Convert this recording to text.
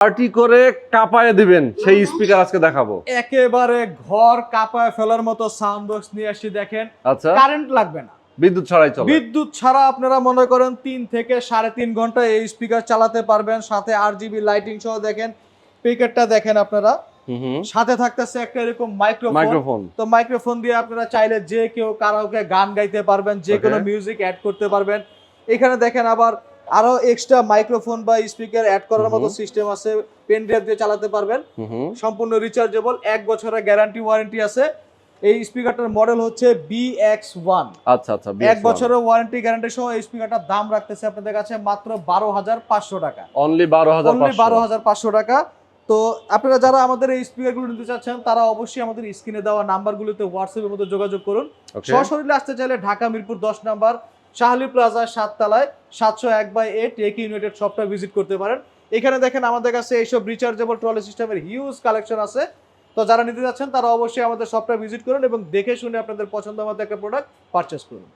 Party করে কাঁপায় দিবেন সেই স্পিকার আজকে দেখাবো। একেবারে ঘর কাঁপায় ফেলার মতো সাউন্ড বক্স নিয়ে আসছি দেখেন। আচ্ছা, কারেন্ট লাগবে না, বিদ্যুৎ ছাড়াই চলে। বিদ্যুৎ ছাড়া আপনারা মনে করেন 3 থেকে 3.5 ঘন্টা এই স্পিকার চালাতে পারবেন। সাথে RGB লাইটিং সহ দেখেন, স্পিকারটা দেখেন আপনারা। সাথে থাকতেছে একটা এরকম মাইক্রোফোন। তো মাইক্রোফোন দিয়ে আপনারা চাইলে যে কেউ কারাওকে গান গাইতে পারবেন, যে কোনো মিউজিক অ্যাড করতে পারবেন। এখানে দেখেন আবার আরো এক্সট্রা মাইক্রোফোন বা স্পিকার অ্যাড করার মতো সিস্টেম আছে, পেন ড্রাইভ দিয়ে চালাতে পারবেন। সম্পূর্ণ রিচার্জেবল, 1 বছরের গ্যারান্টি ওয়ারেন্টি আছে। এই স্পিকারটার মডেল হচ্ছে BX1। আচ্ছা আচ্ছা, 1 বছরের ওয়ারেন্টি গ্যারান্টি সহ এই স্পিকারটার দাম রাখতেছে আপনাদের কাছে মাত্র 12,500 টাকা। অনলি 12,500 টাকা। তো আপনারা যারা আমাদের এই স্পিকারগুলো নিতে চাচ্ছেন তারা অবশ্যই আমাদের স্ক্রিনে দেওয়া নাম্বারগুলোতে হোয়াটসঅ্যাপের মধ্যে যোগাযোগ করুন। সরাসরি আসতে চাইলে ঢাকা মিরপুর 10 নাম্বার শাহলি প্লাজা 7 তলায় 701/8 একই ইউনাইটেড শপটা ভিজিট করতে পারেন। এখানে দেখেন আমাদের কাছে এইসব রিচার্জেবল ট্রলি সিস্টেমের হিউজ কালেকশন আছে। তো যারা নিতে যাচ্ছেন তারা অবশ্যই আমাদের শপটা ভিজিট করুন এবং দেখে শুনে আপনাদের পছন্দ মতো একটা প্রোডাক্ট পারচেজ করুন।